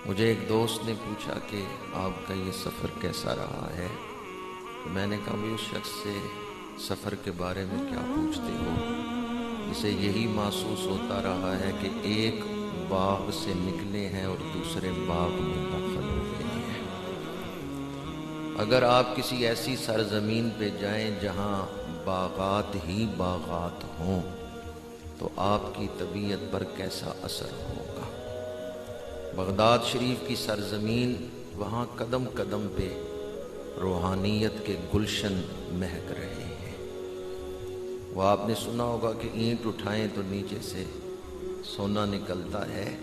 مجھے ایک دوست نے پوچھا کہ آپ کا یہ سفر کیسا رہا ہے؟ میں نے کہا بھی اس شخص سے سفر کے بارے میں کیا پوچھتے ہو جسے یہی محسوس ہوتا رہا ہے کہ ایک باغ سے نکلے ہیں اور دوسرے باغ میں داخل ہو گئے ہیں۔ اگر آپ کسی ایسی سرزمین پہ جائیں جہاں باغات ہی باغات ہوں تو آپ کی طبیعت پر کیسا اثر ہوگا؟ بغداد شریف کی سرزمین، وہاں قدم قدم پہ روحانیت کے گلشن مہک رہے ہیں۔ وہ آپ نے سنا ہوگا کہ اینٹ اٹھائیں تو نیچے سے سونا نکلتا ہے۔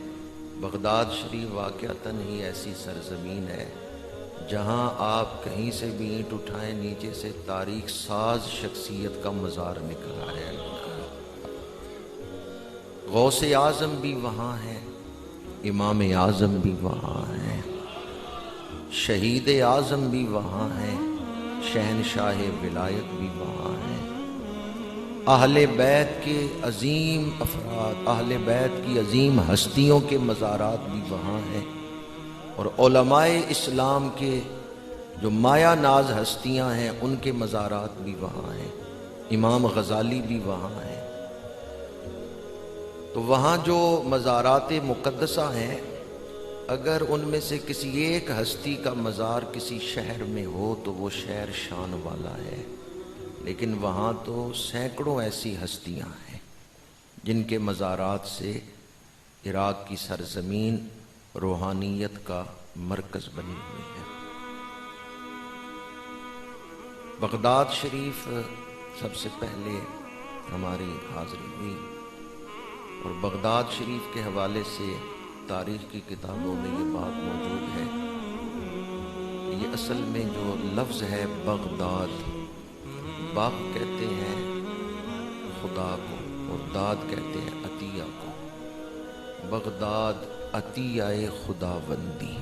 بغداد شریف واقعتاً ہی ایسی سرزمین ہے جہاں آپ کہیں سے بھی اینٹ اٹھائیں نیچے سے تاریخ ساز شخصیت کا مزار نکل رہا ہے۔ غوث اعظم بھی وہاں ہے، امام اعظم بھی وہاں ہے، شہید اعظم بھی وہاں ہے، شہنشاہ ولایت بھی وہاں ہے، اہل بیت کے عظیم افراد، اہل بیت کی عظیم ہستیوں کے مزارات بھی وہاں ہیں، اور علماء اسلام کے جو مایہ ناز ہستیاں ہیں ان کے مزارات بھی وہاں ہیں، امام غزالی بھی وہاں ہیں۔ تو وہاں جو مزارات مقدسہ ہیں، اگر ان میں سے کسی ایک ہستی کا مزار کسی شہر میں ہو تو وہ شہر شان والا ہے، لیکن وہاں تو سینکڑوں ایسی ہستیاں ہیں جن کے مزارات سے عراق کی سرزمین روحانیت کا مرکز بنی ہوئی ہے۔ بغداد شریف سب سے پہلے ہماری حاضری ہوئی، اور بغداد شریف کے حوالے سے تاریخ کی کتابوں میں یہ بات موجود ہے کہ یہ اصل میں جو لفظ ہے بغداد، باغ کہتے ہیں خدا کو اور داد کہتے ہیں عطیہ کو۔ بغداد عطیہ خداوندی،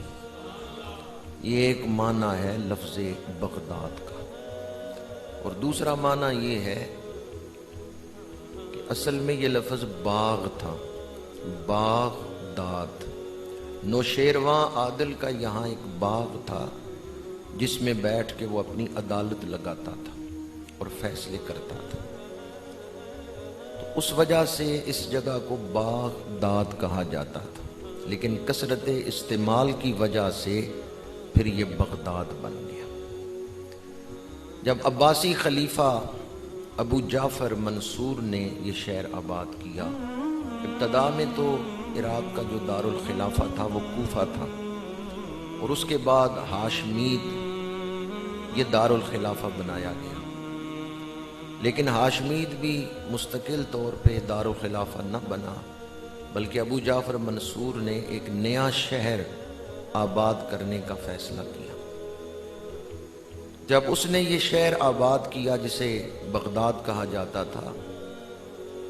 یہ ایک معنی ہے لفظ بغداد کا، اور دوسرا معنی یہ ہے کہ اصل میں یہ لفظ باغ تھا، باغ داد۔ نوشیروان عادل کا یہاں ایک باغ تھا جس میں بیٹھ کے وہ اپنی عدالت لگاتا تھا اور فیصلے کرتا تھا، تو اس وجہ سے اس جگہ کو باغ داد کہا جاتا تھا، لیکن کثرت استعمال کی وجہ سے پھر یہ بغداد بن گیا۔ جب عباسی خلیفہ ابو جعفر منصور نے یہ شہر آباد کیا، ابتدا میں تو عراق کا جو دارالخلافہ تھا وہ کوفہ تھا، اور اس کے بعد ہاشمید یہ دارالخلافہ بنایا گیا، لیکن ہاشمید بھی مستقل طور پہ دارالخلافہ نہ بنا، بلکہ ابو جعفر منصور نے ایک نیا شہر آباد کرنے کا فیصلہ کیا۔ جب اس نے یہ شہر آباد کیا جسے بغداد کہا جاتا تھا،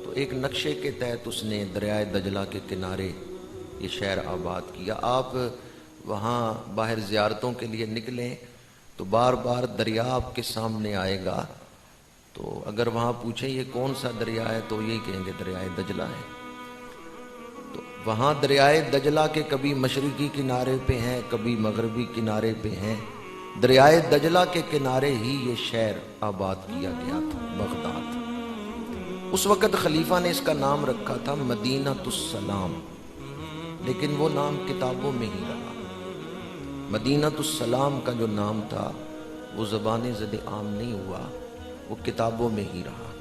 تو ایک نقشے کے تحت اس نے دریائے دجلہ کے کنارے یہ شہر آباد کیا۔ آپ وہاں باہر زیارتوں کے لیے نکلیں تو بار بار دریا آپ کے سامنے آئے گا، تو اگر وہاں پوچھیں یہ کون سا دریا ہے تو یہی کہیں گے دریائے دجلہ ہے۔ تو وہاں دریائے دجلہ کے کبھی مشرقی کنارے پہ ہیں، کبھی مغربی کنارے پہ ہیں، دریائے دجلہ کے کنارے ہی یہ شہر آباد کیا گیا تھا بغداد۔ اس وقت خلیفہ نے اس کا نام رکھا تھا مدینہ السلام، لیکن وہ نام کتابوں میں ہی رہا۔ مدینہ السلام کا جو نام تھا وہ زبان زد عام نہیں ہوا، وہ کتابوں میں ہی رہا۔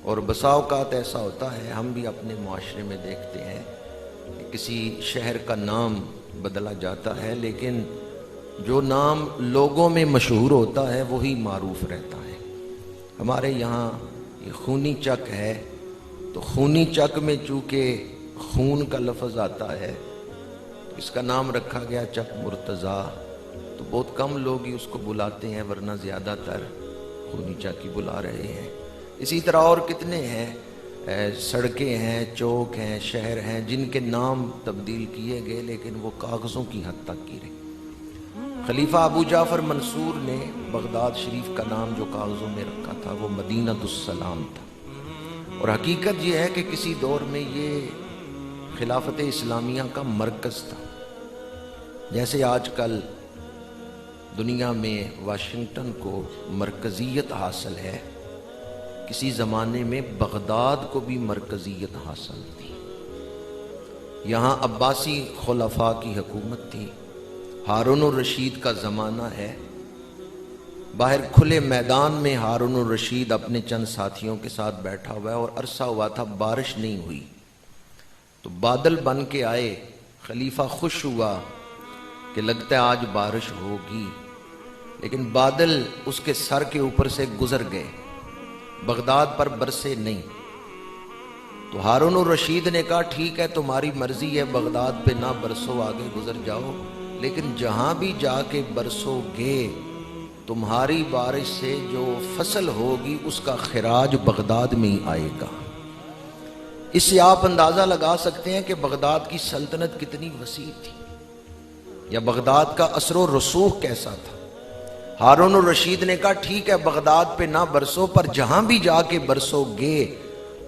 اور بسا اوقات ایسا ہوتا ہے، ہم بھی اپنے معاشرے میں دیکھتے ہیں کہ کسی شہر کا نام بدلا جاتا ہے، لیکن جو نام لوگوں میں مشہور ہوتا ہے وہی معروف رہتا ہے۔ ہمارے یہاں یہ خونی چک ہے، تو خونی چک میں چونکہ خون کا لفظ آتا ہے تو اس کا نام رکھا گیا چک مرتضیٰ، تو بہت کم لوگ ہی اس کو بلاتے ہیں، ورنہ زیادہ تر خونی چک ہی بلا رہے ہیں۔ اسی طرح اور کتنے ہیں سڑکیں ہیں، چوک ہیں، شہر ہیں جن کے نام تبدیل کیے گئے، لیکن وہ کاغذوں کی حد تک کی رہے۔ خلیفہ ابو جعفر منصور نے بغداد شریف کا نام جو کاغذوں میں رکھا تھا وہ مدینہ السلام تھا، اور حقیقت یہ ہے کہ کسی دور میں یہ خلافت اسلامیہ کا مرکز تھا۔ جیسے آج کل دنیا میں واشنگٹن کو مرکزیت حاصل ہے، کسی زمانے میں بغداد کو بھی مرکزیت حاصل تھی۔ یہاں عباسی خلفاء کی حکومت تھی، ہارون الرشید کا زمانہ ہے۔ باہر کھلے میدان میں ہارون الرشید اپنے چند ساتھیوں کے ساتھ بیٹھا ہوا ہے اور عرصہ ہوا تھا بارش نہیں ہوئی، تو بادل بن کے آئے۔ خلیفہ خوش ہوا کہ لگتا ہے آج بارش ہوگی، لیکن بادل اس کے سر کے اوپر سے گزر گئے، بغداد پر برسے نہیں۔ تو ہارون الرشید نے کہا ٹھیک ہے تمہاری مرضی ہے، بغداد پہ نہ برسو، آگے گزر جاؤ، لیکن جہاں بھی جا کے برسو گے تمہاری بارش سے جو فصل ہوگی اس کا خراج بغداد میں ہی آئے گا۔ اس سے آپ اندازہ لگا سکتے ہیں کہ بغداد کی سلطنت کتنی وسیع تھی، یا بغداد کا اثر و رسوخ کیسا تھا۔ ہارون الرشید نے کہا ٹھیک ہے بغداد پہ نہ برسو، پر جہاں بھی جا کے برسو گے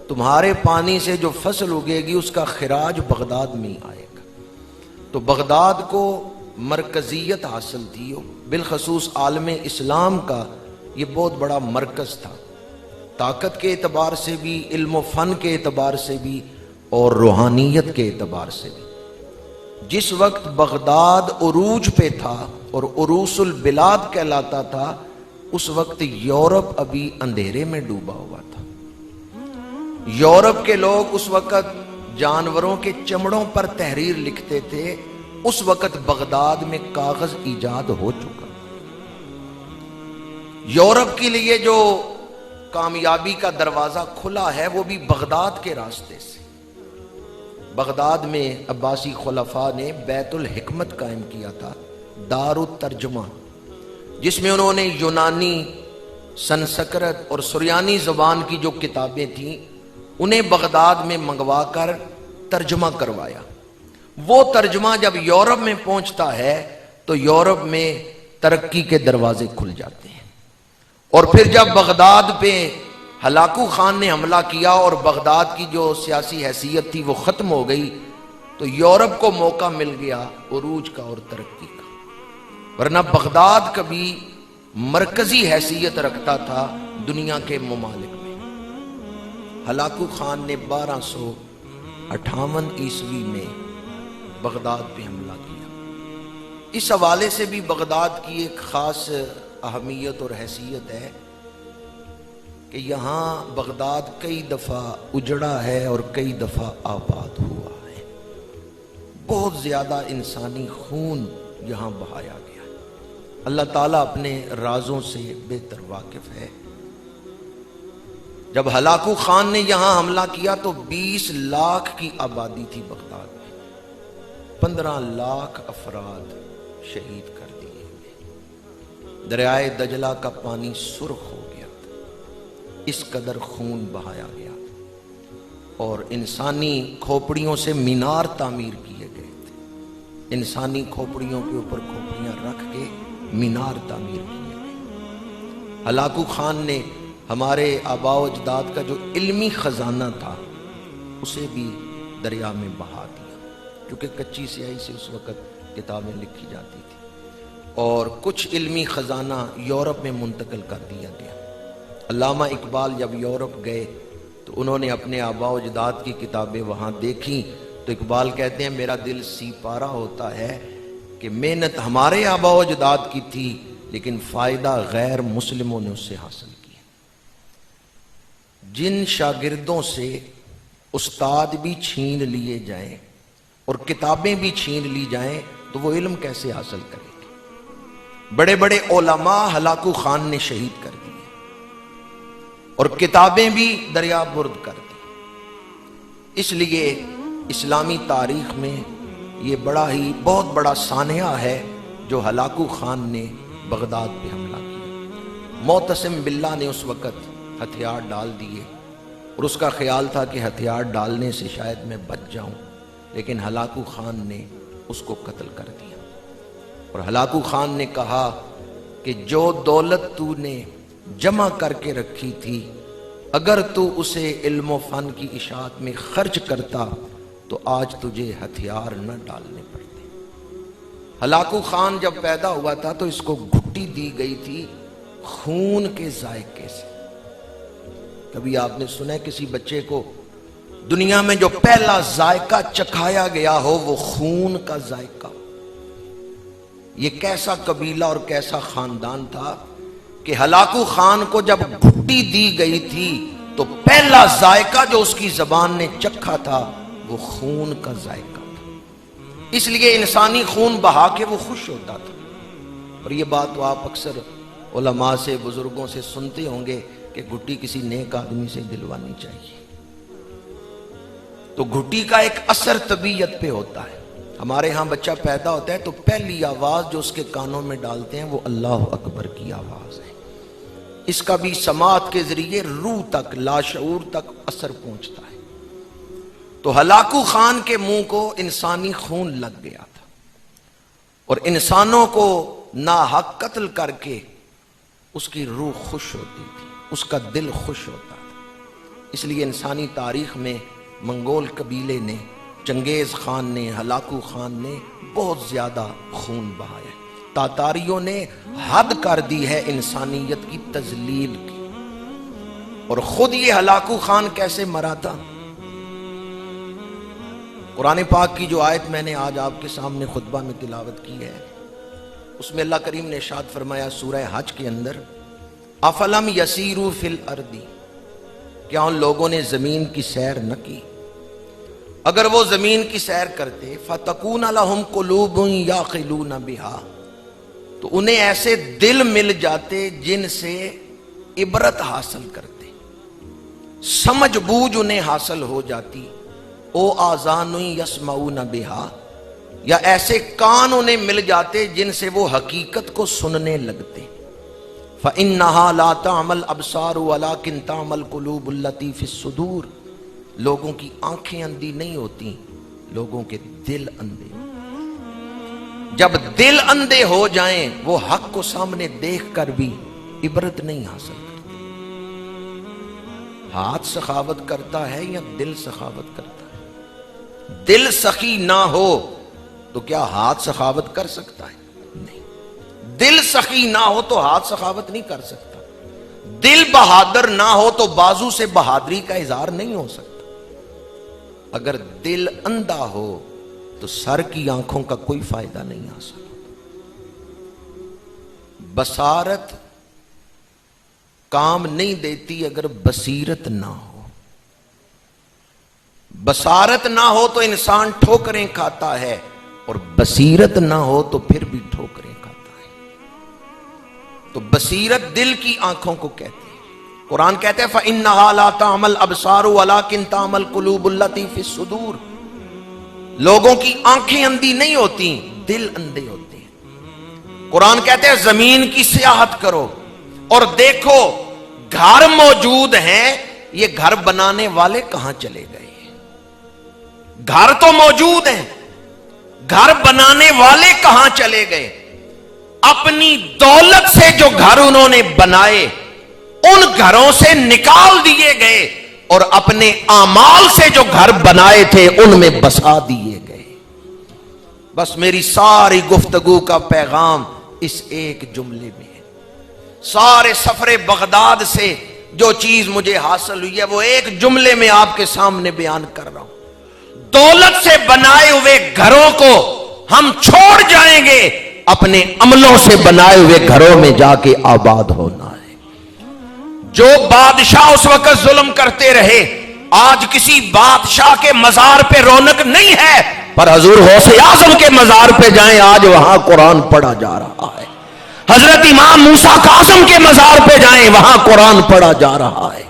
تمہارے پانی سے جو فصل اگے گی اس کا خراج بغداد میں ہی آئے گا۔ تو بغداد کو مرکزیت حاصل تھی، بالخصوص عالم اسلام کا یہ بہت بڑا مرکز تھا، طاقت کے اعتبار سے بھی، علم و فن کے اعتبار سے بھی، اور روحانیت کے اعتبار سے بھی۔ جس وقت بغداد عروج پہ تھا اور عروس البلاد کہلاتا تھا، اس وقت یورپ ابھی اندھیرے میں ڈوبا ہوا تھا۔ یورپ کے لوگ اس وقت جانوروں کے چمڑوں پر تحریر لکھتے تھے، اس وقت بغداد میں کاغذ ایجاد ہو چکا۔ یورپ کے لیے جو کامیابی کا دروازہ کھلا ہے وہ بھی بغداد کے راستے سے۔ بغداد میں عباسی خلفاء نے بیت الحکمت قائم کیا تھا، دار الترجمہ، جس میں انہوں نے یونانی، سنسکرت اور سریانی زبان کی جو کتابیں تھیں انہیں بغداد میں منگوا کر ترجمہ کروایا۔ وہ ترجمہ جب یورپ میں پہنچتا ہے تو یورپ میں ترقی کے دروازے کھل جاتے ہیں۔ اور پھر جب بغداد پہ ہلاکو خان نے حملہ کیا اور بغداد کی جو سیاسی حیثیت تھی وہ ختم ہو گئی، تو یورپ کو موقع مل گیا عروج کا اور ترقی کا، ورنہ بغداد کبھی مرکزی حیثیت رکھتا تھا دنیا کے ممالک میں۔ ہلاکو خان نے 1258 عیسوی میں بغداد پہ حملہ کیا۔ اس حوالے سے بھی بغداد کی ایک خاص اہمیت اور حیثیت ہے کہ یہاں بغداد کئی دفعہ اجڑا ہے اور کئی دفعہ آباد ہوا ہے۔ بہت زیادہ انسانی خون یہاں بہایا گیا ہے۔ اللہ تعالیٰ اپنے رازوں سے بہتر واقف ہے۔ جب ہلاکو خان نے یہاں حملہ کیا تو 20 لاکھ کی آبادی تھی بغداد میں، 15 لاکھ افراد شہید کر دیے گئے، دریائے دجلہ کا پانی سرخ ہو گیا تھا، اس قدر خون بہایا گیا، اور انسانی کھوپڑیوں سے مینار تعمیر کیے گئے تھے، انسانی کھوپڑیوں کے اوپر کھوپڑیاں رکھ کے مینار تعمیر کیے گئے۔ ہلاکو خان نے ہمارے آباء و اجداد کا جو علمی خزانہ تھا اسے بھی دریا میں بہا دیا، کیونکہ کچی سیاہی سے اس وقت کتابیں لکھی جاتی تھی، اور کچھ علمی خزانہ یورپ میں منتقل کر دیا گیا۔ علامہ اقبال جب یورپ گئے تو انہوں نے اپنے آباء و اجداد کی کتابیں وہاں دیکھیں، تو اقبال کہتے ہیں میرا دل سی پارا ہوتا ہے کہ محنت ہمارے آباء و اجداد کی تھی لیکن فائدہ غیر مسلموں نے اس سے حاصل کیا۔ جن شاگردوں سے استاد بھی چھین لیے جائیں اور کتابیں بھی چھین لی جائیں تو وہ علم کیسے حاصل کریں گے؟ بڑے بڑے علماء ہلاکو خان نے شہید کر دیے اور کتابیں بھی دریا برد کر دی۔ اس لیے اسلامی تاریخ میں یہ بہت بڑا سانحہ ہے جو ہلاکو خان نے بغداد پہ حملہ کیا۔ معتصم باللہ نے اس وقت ہتھیار ڈال دیے اور اس کا خیال تھا کہ ہتھیار ڈالنے سے شاید میں بچ جاؤں، لیکن ہلاکو خان نے اس کو قتل کر دیا۔ اور ہلاکو خان نے کہا کہ جو دولت تو نے جمع کر کے رکھی تھی اگر تو اسے علم و فن کی اشاعت میں خرچ کرتا تو آج تجھے ہتھیار نہ ڈالنے پڑتے۔ ہلاکو خان جب پیدا ہوا تھا تو اس کو گھٹی دی گئی تھی خون کے ذائقے سے. کبھی آپ نے سنا ہے کسی بچے کو دنیا میں جو پہلا ذائقہ چکھایا گیا ہو وہ خون کا ذائقہ؟ یہ کیسا قبیلہ اور کیسا خاندان تھا کہ ہلاکو خان کو جب گھٹی دی گئی تھی تو پہلا ذائقہ جو اس کی زبان نے چکھا تھا وہ خون کا ذائقہ تھا. اس لیے انسانی خون بہا کے وہ خوش ہوتا تھا. اور یہ بات تو آپ اکثر علماء سے بزرگوں سے سنتے ہوں گے کہ گھٹی کسی نیک آدمی سے دلوانی چاہیے. تو گھٹی کا ایک اثر طبیعت پہ ہوتا ہے. ہمارے ہاں بچہ پیدا ہوتا ہے تو پہلی آواز جو اس کے کانوں میں ڈالتے ہیں وہ اللہ اکبر کی آواز ہے. اس کا بھی سماعت کے ذریعے روح تک، لاشعور تک اثر پہنچتا ہے. تو ہلاکو خان کے منہ کو انسانی خون لگ گیا تھا اور انسانوں کو ناحق قتل کر کے اس کی روح خوش ہوتی تھی، اس کا دل خوش ہوتا تھا. اس لیے انسانی تاریخ میں منگول قبیلے نے، چنگیز خان نے، ہلاکو خان نے بہت زیادہ خون بہایا. تاتاریوں نے حد کر دی ہے انسانیت کی تذلیل کی. اور خود یہ ہلاکو خان کیسے مرا تھا؟ قرآن پاک کی جو آیت میں نے آج آپ کے سامنے خطبہ میں تلاوت کی ہے اس میں اللہ کریم نے ارشاد فرمایا سورہ حج کے اندر، افلم یسیروا فی الارض، کیا ان لوگوں نے زمین کی سیر نہ کی؟ اگر وہ زمین کی سیر کرتے فتکون لہم قلوب یعقلون بہا، تو انہیں ایسے دل مل جاتے جن سے عبرت حاصل کرتے، سمجھ بوجھ انہیں حاصل ہو جاتی. او آذان یسمعون بہا، یا ایسے کان انہیں مل جاتے جن سے وہ حقیقت کو سننے لگتے. فإنہا لا تعمى الابصار ولكن تعمى القلوب التي في الصدور، لوگوں کی آنکھیں اندھی نہیں ہوتی، لوگوں کے دل اندھے. جب دل اندھے ہو جائیں وہ حق کو سامنے دیکھ کر بھی عبرت نہیں حاصل کرتے. ہاتھ سخاوت کرتا ہے یا دل سخاوت کرتا ہے؟ دل سخی نہ ہو تو کیا ہاتھ سخاوت کر سکتا ہے؟ نہیں. دل سخی نہ ہو تو ہاتھ سخاوت نہیں کر سکتا. دل بہادر نہ ہو تو بازو سے بہادری کا اظہار نہیں ہو سکتا. اگر دل اندھا ہو تو سر کی آنکھوں کا کوئی فائدہ نہیں حاصل ہوتا. بصارت کام نہیں دیتی اگر بصیرت نہ ہو. بصارت نہ ہو تو انسان ٹھوکریں کھاتا ہے اور بصیرت نہ ہو تو پھر بھی ٹھوکریں کھاتا ہے. تو بصیرت دل کی آنکھوں کو کہتے ہیں. قرآن کہتے ہیں فَإِنَّهَا لَا تَعْمَى الْأَبْصَارُ وَلَكِنْ تَعْمَى الْقُلُوبُ الَّتِي فِي الصُّدُورِ، لوگوں کی آنکھیں اندھی نہیں ہوتی، دل اندھے ہوتے ہیں. قرآن کہتے ہیں زمین کی سیاحت کرو اور دیکھو گھر موجود ہیں، یہ گھر بنانے والے کہاں چلے گئے؟ گھر تو موجود ہیں، گھر بنانے والے کہاں چلے گئے؟ اپنی دولت سے جو گھر انہوں نے بنائے ان گھروں سے نکال دیے گئے اور اپنے اعمال سے جو گھر بنائے تھے ان میں بسا دیے گئے. بس میری ساری گفتگو کا پیغام اس ایک جملے میں ہے. سارے سفر بغداد سے جو چیز مجھے حاصل ہوئی ہے وہ ایک جملے میں آپ کے سامنے بیان کر رہا ہوں. دولت سے بنائے ہوئے گھروں کو ہم چھوڑ جائیں گے، اپنے عملوں سے بنائے ہوئے گھروں میں جا کے آباد ہونا ہے. جو بادشاہ اس وقت ظلم کرتے رہے، آج کسی بادشاہ کے مزار پہ رونق نہیں ہے، پر حضور غوث اعظم کے مزار پہ جائیں، آج وہاں قرآن پڑھا جا رہا ہے. حضرت امام موسیٰ کاظم کے مزار پہ جائیں، وہاں قرآن پڑھا جا رہا ہے.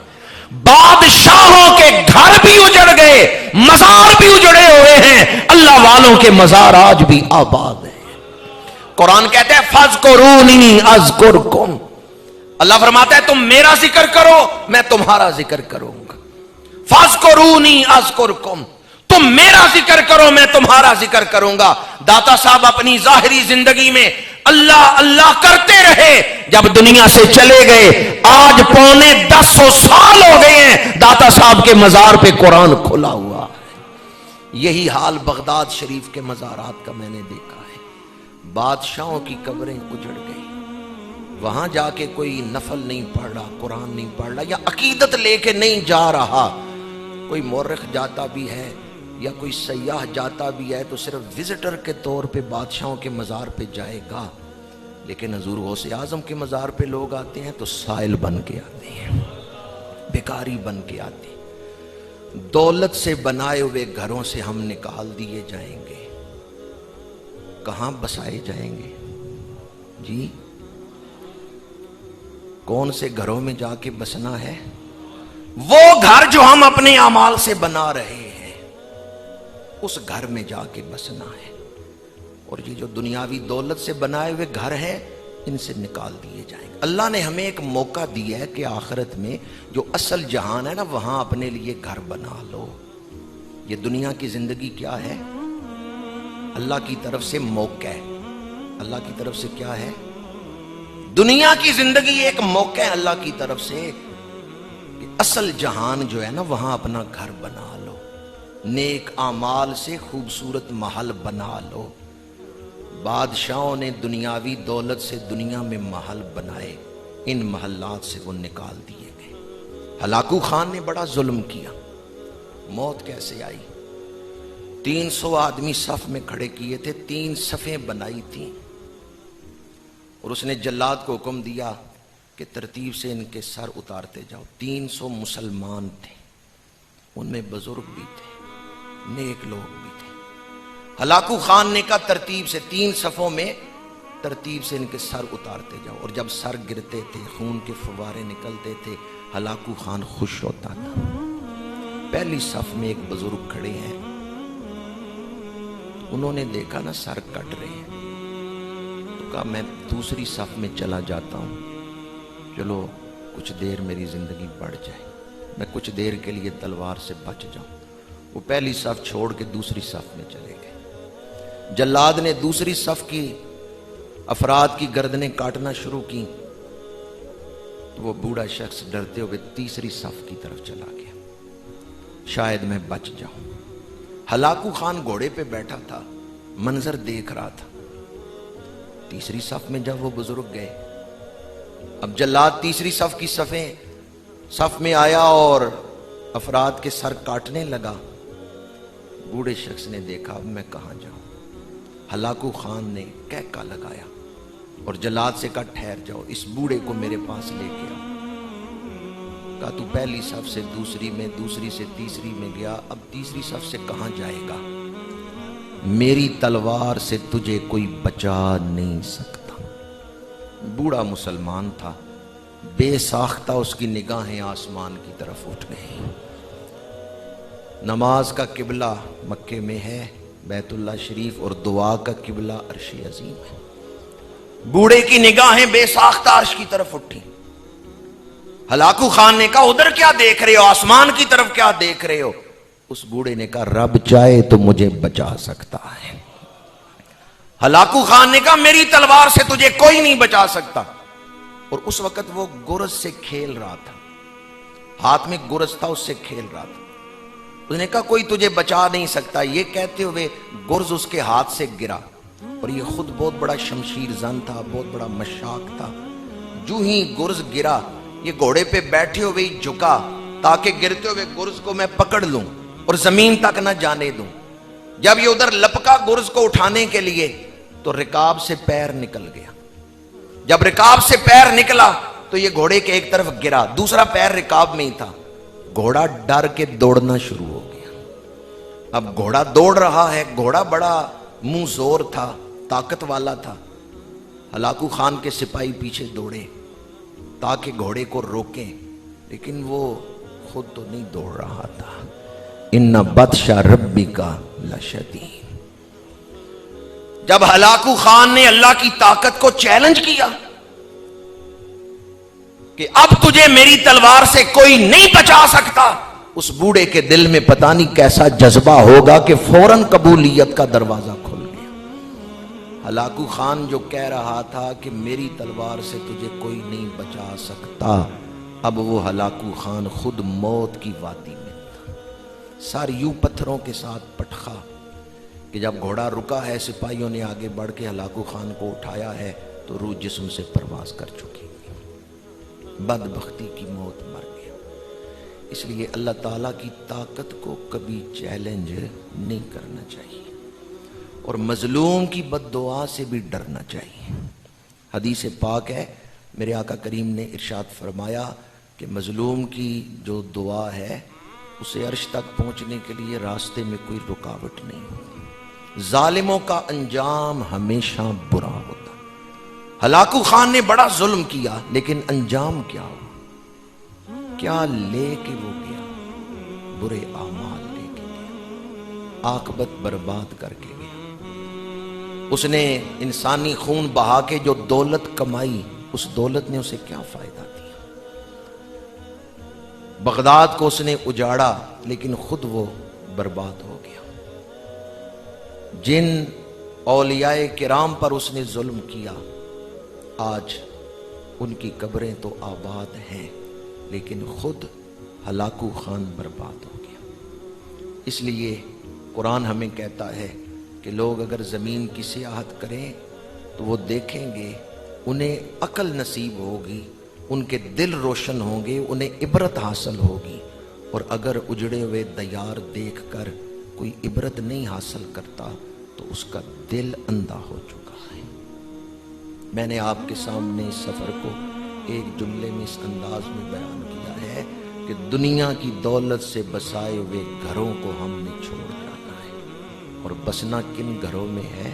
بادشاہوں کے گھر بھی اجڑ گئے، مزار بھی اجڑے ہوئے ہیں، اللہ والوں کے مزار آج بھی آباد ہیں. قرآن کہتے ہیں فَاذْكُرُونِي أَذْكُرْكُمْ، اللہ فرماتا ہے تم میرا ذکر کرو میں تمہارا ذکر کروں گا. فَاذْكُرُونِي أَذْكُرْكُمْ، تم میرا ذکر کرو میں تمہارا ذکر کروں گا. داتا صاحب اپنی ظاہری زندگی میں اللہ اللہ کرتے رہے، جب دنیا سے چلے گئے آج 950 سال ہو گئے ہیں داتا صاحب کے مزار پہ قرآن کھلا ہوا ہے. یہی حال بغداد شریف کے مزارات کا میں نے دیکھا ہے. بادشاہوں کی قبریں اجڑ گئی، وہاں جا کے کوئی نفل نہیں پڑھ رہا، قرآن نہیں پڑھ رہا، یا عقیدت لے کے نہیں جا رہا۔ کوئی مورخ جاتا بھی ہے یا کوئی سیاح جاتا بھی ہے تو صرف وزٹر کے طور پہ بادشاہوں کے مزار پہ جائے گا، لیکن حضور غوث اعظم کے مزار پہ لوگ آتے ہیں تو سائل بن کے آتے ہیں، بیکاری بن کے آتے ہیں۔ دولت سے بنائے ہوئے گھروں سے ہم نکال دیے جائیں گے، کہاں بسائے جائیں گے جی؟ کون سے گھروں میں جا کے بسنا ہے؟ وہ گھر جو ہم اپنے اعمال سے بنا رہے ہیں، اس گھر میں جا کے بسنا ہے۔ اور یہ جو دنیاوی دولت سے بنائے ہوئے گھر ہیں، ان سے نکال دیے جائیں گے۔ اللہ نے ہمیں ایک موقع دیا ہے کہ آخرت میں جو اصل جہان ہے نا، وہاں اپنے لیے گھر بنا لو۔ یہ دنیا کی زندگی کیا ہے؟ اللہ کی طرف سے موقع ہے۔ اللہ کی طرف سے کیا ہے؟ دنیا کی زندگی ایک موقع ہے اللہ کی طرف سے کہ اصل جہان جو ہے نا، وہاں اپنا گھر بنا لو، نیک اعمال سے خوبصورت محل بنا لو۔ بادشاہوں نے دنیاوی دولت سے دنیا میں محل بنائے، ان محلات سے وہ نکال دیے گئے۔ ہلاکو خان نے بڑا ظلم کیا۔ موت کیسے آئی؟ 300 آدمی صف میں کھڑے کیے تھے، 3 صفیں بنائی تھیں، اور اس نے جلاد کو حکم دیا کہ ترتیب سے ان کے سر اتارتے جاؤ۔ 300 مسلمان تھے، ان میں بزرگ بھی تھے، نیک لوگ بھی تھے۔ ہلاکو خان نے کہا ترتیب سے 3 صفوں میں ترتیب سے ان کے سر اتارتے جاؤ، اور جب سر گرتے تھے، خون کے فوارے نکلتے تھے، ہلاکو خان خوش ہوتا تھا۔ پہلی صف میں ایک بزرگ کھڑے ہیں، انہوں نے دیکھا نا سر کٹ رہے ہیں، تو کہا میں دوسری صف میں چلا جاتا ہوں، چلو کچھ دیر میری زندگی بڑھ جائے، میں کچھ دیر کے لیے تلوار سے بچ جاؤں۔ وہ پہلی صف چھوڑ کے دوسری صف میں چلے گئے۔ جلاد نے دوسری صف کی افراد کی گردنیں کاٹنا شروع کی، تو وہ بوڑھا شخص ڈرتے ہوئے تیسری صف کی طرف چلا گیا، شاید میں بچ جاؤں۔ ہلاکو خان گھوڑے پہ بیٹھا تھا، منظر دیکھ رہا تھا۔ تیسری صف میں جب وہ بزرگ گئے، اب جلاد تیسری صف کی صف میں آیا اور افراد کے سر کاٹنے لگا۔ بوڑھے شخص نے دیکھا اب میں کہاں جاؤں۔ ہلاکو خان نے کہکا لگایا اور جلاد سے کہا ٹھہر جاؤ، اس بوڑھے کو میرے پاس لے کے آؤ۔ کہا تو پہلی صف سے دوسری میں، دوسری سے تیسری میں گیا، اب تیسری صف سے کہاں جائے گا؟ میری تلوار سے تجھے کوئی بچا نہیں سکتا۔ بوڑھا مسلمان تھا، بے ساختہ اس کی نگاہیں آسمان کی طرف اٹھ گئیں۔ نماز کا قبلہ مکے میں ہے، بیت اللہ شریف، اور دعا کا قبلہ عرش عظیم ہے۔ بوڑھے کی نگاہیں بے ساختہ عرش کی طرف اٹھی۔ ہلاکو خان نے کہا ادھر کیا دیکھ رہے ہو، آسمان کی طرف کیا دیکھ رہے ہو؟ اس بوڑھے نے کہا رب چاہے تو مجھے بچا سکتا ہے۔ ہلاکو خان نے کہا میری تلوار سے تجھے کوئی نہیں بچا سکتا۔ اور اس وقت وہ گرز سے کھیل رہا تھا، ہاتھ میں گرز تھا، اس سے کھیل رہا تھا۔ اس نے کہا کوئی تجھے بچا نہیں سکتا۔ یہ کہتے ہوئے گرز اس کے ہاتھ سے گرا، اور یہ خود بہت بڑا شمشیر زن تھا، بہت بڑا مشاق تھا۔ جو ہی گرز گرا، یہ گھوڑے پہ بیٹھے ہوئے ہی جھکا تاکہ گرتے ہوئے گرز کو میں پکڑ لوں اور زمین تک نہ جانے دوں۔ جب یہ ادھر لپکا گرز کو اٹھانے کے لیے تو رکاب سے پیر نکل گیا۔ جب رکاب سے پیر نکلا تو یہ گھوڑے کے ایک طرف گرا، دوسرا پیر رکاب میں ہی تھا۔ گھوڑا ڈر کے دوڑنا شروع ہو گیا۔ اب گھوڑا دوڑ رہا ہے، گھوڑا بڑا منہ زور تھا، طاقت والا تھا۔ ہلاکو خان کے سپاہی پیچھے دوڑے تاکہ گھوڑے کو روکیں، لیکن وہ خود تو نہیں دوڑ رہا تھا۔ ان بطش ربک لشدید۔ جب ہلاکو خان نے اللہ کی طاقت کو چیلنج کیا کہ اب تجھے میری تلوار سے کوئی نہیں بچا سکتا، اس بوڑھے کے دل میں پتہ نہیں کیسا جذبہ ہوگا کہ فوراً قبولیت کا دروازہ کھل گیا۔ ہلاکو خان جو کہہ رہا تھا کہ میری تلوار سے تجھے کوئی نہیں بچا سکتا، اب وہ ہلاکو خان خود موت کی وادی میں تھا۔ سر یوں پتھروں کے ساتھ پٹخا، کہ جب گھوڑا رکا ہے، سپاہیوں نے آگے بڑھ کے ہلاکو خان کو اٹھایا ہے تو روح جسم سے پرواز کر چکی، بدبختی کی موت مر گیا۔ اس لیے اللہ تعالیٰ کی طاقت کو کبھی چیلنج نہیں کرنا چاہیے، اور مظلوم کی بد دعا سے بھی ڈرنا چاہیے۔ حدیث پاک ہے، میرے آقا کریم نے ارشاد فرمایا کہ مظلوم کی جو دعا ہے اسے عرش تک پہنچنے کے لیے راستے میں کوئی رکاوٹ نہیں ہوتی۔ ظالموں کا انجام ہمیشہ برا ہوتا۔ ہلاکو خان نے بڑا ظلم کیا، لیکن انجام کیا ہوا؟ کیا لے کے وہ گیا؟ برے اعمال لے کے گیا، عاقبت برباد کر کے گیا۔ اس نے انسانی خون بہا کے جو دولت کمائی، اس دولت نے اسے کیا فائدہ دیا؟ بغداد کو اس نے اجاڑا، لیکن خود وہ برباد ہو گیا۔ جن اولیاء کرام پر اس نے ظلم کیا، آج ان کی قبریں تو آباد ہیں، لیکن خود ہلاکو خان برباد ہو گیا۔ اس لیے قرآن ہمیں کہتا ہے کہ لوگ اگر زمین کی سیاحت کریں تو وہ دیکھیں گے، انہیں عقل نصیب ہوگی، ان کے دل روشن ہوں گے، انہیں عبرت حاصل ہوگی۔ اور اگر اجڑے ہوئے دیار دیکھ کر کوئی عبرت نہیں حاصل کرتا تو اس کا دل اندھا ہو چکا ہے۔ میں نے آپ کے سامنے اس سفر کو ایک جملے میں اس انداز میں بیان کیا ہے کہ دنیا کی دولت سے بسائے ہوئے گھروں کو ہم نے چھوڑ جانا ہے، اور بسنا کن گھروں میں ہے؟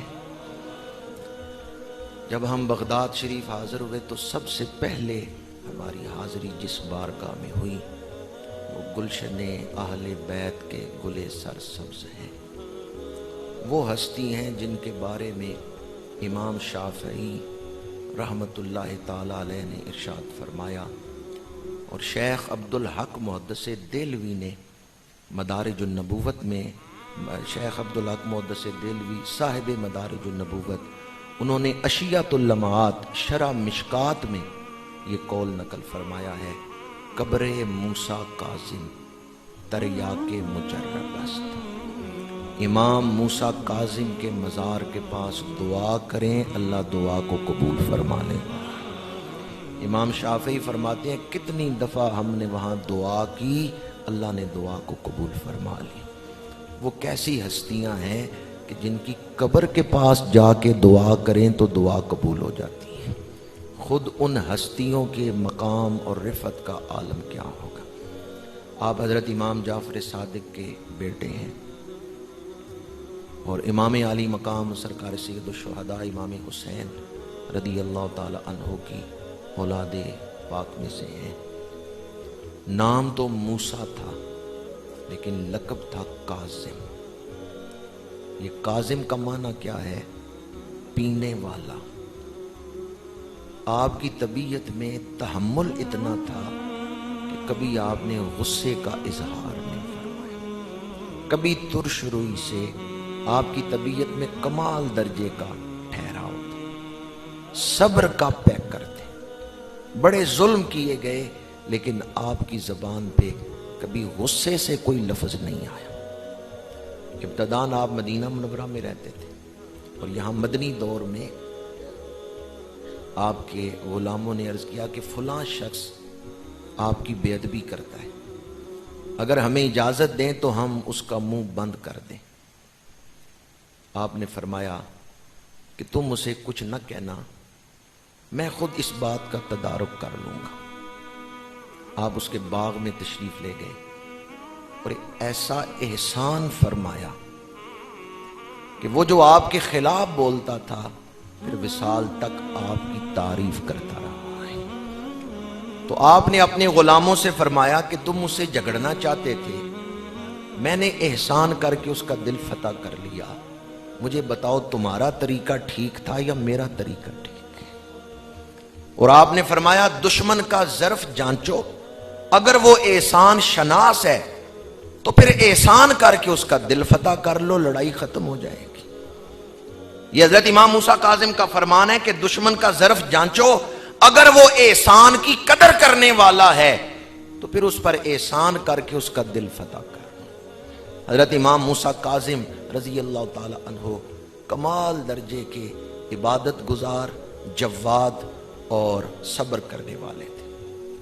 جب ہم بغداد شریف حاضر ہوئے تو سب سے پہلے ہماری حاضری جس بارگاہ میں ہوئی وہ گلشن اہل بیت کے گلے سرسبز ہیں۔ وہ ہستی ہیں جن کے بارے میں امام شافعی رحمت اللہ تعالی علیہ نے ارشاد فرمایا، اور شیخ عبدالحق محدث دہلوی نے مدارج النبوت میں، شیخ عبدالحق محدث دہلوی صاحب مدارج النبوت، انہوں نے اشیات اللمعات شرح مشکات میں یہ قول نقل فرمایا ہے، قبر موسیٰ کاظم تریاک مجرب است۔ امام موسیٰ کاظم کے مزار کے پاس دعا کریں، اللہ دعا کو قبول فرما لے۔ امام شافعی فرماتے ہیں کتنی دفعہ ہم نے وہاں دعا کی، اللہ نے دعا کو قبول فرما لی۔ وہ کیسی ہستیاں ہیں کہ جن کی قبر کے پاس جا کے دعا کریں تو دعا قبول ہو جاتی ہے۔ خود ان ہستیوں کے مقام اور رفعت کا عالم کیا ہوگا۔ آپ حضرت امام جعفر صادق کے بیٹے ہیں، اور امام عالی مقام سرکار سید الشہداء امام حسین رضی اللہ تعالی عنہ کی اولاد پاک میں سے ہیں۔ نام تو موسیٰ تھا، لیکن لقب تھا کاظم۔ یہ کاظم کا معنی کیا ہے؟ پینے والا۔ آپ کی طبیعت میں تحمل اتنا تھا کہ کبھی آپ نے غصے کا اظہار نہیں فرمایا، کبھی ترش روئی سے آپ کی طبیعت میں کمال درجے کا ٹھہراؤ تھا، صبر کا پیکر تھے، بڑے ظلم کیے گئے، لیکن آپ کی زبان پہ کبھی غصے سے کوئی لفظ نہیں آیا۔ ابتداً آپ مدینہ منورہ میں رہتے تھے، اور یہاں مدنی دور میں آپ کے غلاموں نے عرض کیا کہ فلاں شخص آپ کی بے ادبی کرتا ہے، اگر ہمیں اجازت دیں تو ہم اس کا منہ بند کر دیں۔ آپ نے فرمایا کہ تم اسے کچھ نہ کہنا، میں خود اس بات کا تدارک کر لوں گا۔ آپ اس کے باغ میں تشریف لے گئے اور ایسا احسان فرمایا کہ وہ جو آپ کے خلاف بولتا تھا پھر وصال تک آپ کی تعریف کرتا رہا ہے۔ تو آپ نے اپنے غلاموں سے فرمایا کہ تم اسے جھگڑنا چاہتے تھے، میں نے احسان کر کے اس کا دل فتح کر لیا، مجھے بتاؤ تمہارا طریقہ ٹھیک تھا یا میرا طریقہ ٹھیک ہے؟ اور آپ نے فرمایا دشمن کا ظرف جانچو، اگر وہ احسان شناس ہے تو پھر احسان کر کے اس کا دل فتح کر لو، لڑائی ختم ہو جائے گی۔ یہ حضرت امام موسیٰ کاظم کا فرمان ہے کہ دشمن کا ظرف جانچو، اگر وہ احسان کی قدر کرنے والا ہے تو پھر اس پر احسان کر کے اس کا دل فتح کر لو۔ حضرت امام موسیٰ کاظم رضی اللہ تعالی عنہ کمال درجے کے عبادت گزار، جواد اور صبر کرنے والے تھے۔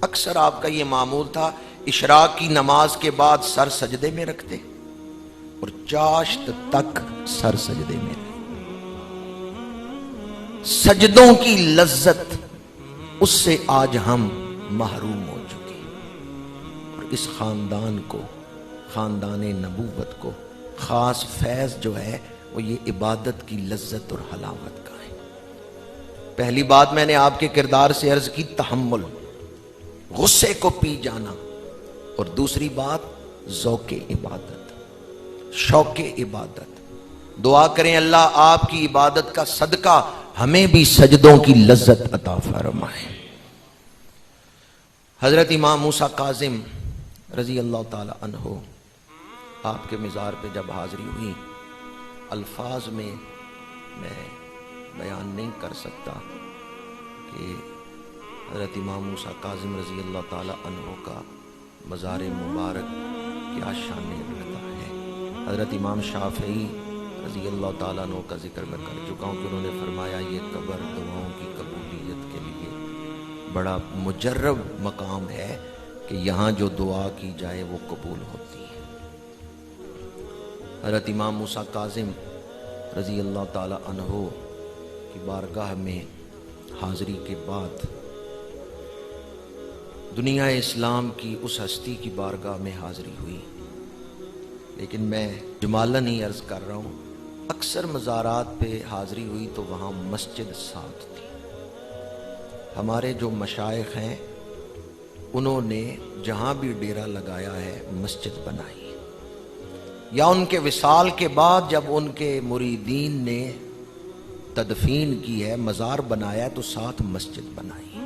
اکثر آپ کا یہ معمول تھا اشراق کی نماز کے بعد سر سجدے میں رکھتے اور چاشت تک سر سجدے میں رکھتے۔ سجدوں کی لذت اس سے آج ہم محروم ہو چکے ہیں، اور اس خاندان کو، خاندان نبوت کو خاص فیض جو ہے وہ یہ عبادت کی لذت اور حلاوت کا ہے۔ پہلی بات میں نے آپ کے کردار سے عرض کی تحمل، غصے کو پی جانا، اور دوسری بات ذوق عبادت، شوق عبادت۔ دعا کریں اللہ آپ کی عبادت کا صدقہ ہمیں بھی سجدوں کی لذت عطا فرمائے۔ حضرت امام موسیٰ کاظم رضی اللہ تعالی عنہ آپ کے مزار پہ جب حاضری ہوئی، الفاظ میں بیان نہیں کر سکتا کہ حضرت امام موسیٰ کاظم رضی اللہ تعالی عنہ کا مزار مبارک کیا شان رکھتا ہے۔ حضرت امام شافعی رضی اللہ تعالیٰ عنہ کا ذکر میں کر چکا ہوں کہ انہوں نے فرمایا یہ قبر دعاؤں کی قبولیت کے لیے بڑا مجرب مقام ہے کہ یہاں جو دعا کی جائے وہ قبول ہوتی ہے۔ حضرت امام موسیٰ کاظم رضی اللہ تعالیٰ عنہ کی بارگاہ میں حاضری کے بعد دنیا اسلام کی اس ہستی کی بارگاہ میں حاضری ہوئی، لیکن میں جمالن ہی عرض کر رہا ہوں، اکثر مزارات پہ حاضری ہوئی تو وہاں مسجد ساتھ تھی۔ ہمارے جو مشائخ ہیں انہوں نے جہاں بھی ڈیرا لگایا ہے مسجد بنائی ہے، یا ان کے وصال کے بعد جب ان کے مریدین نے تدفین کی ہے، مزار بنایا تو ساتھ مسجد بنائی ہے۔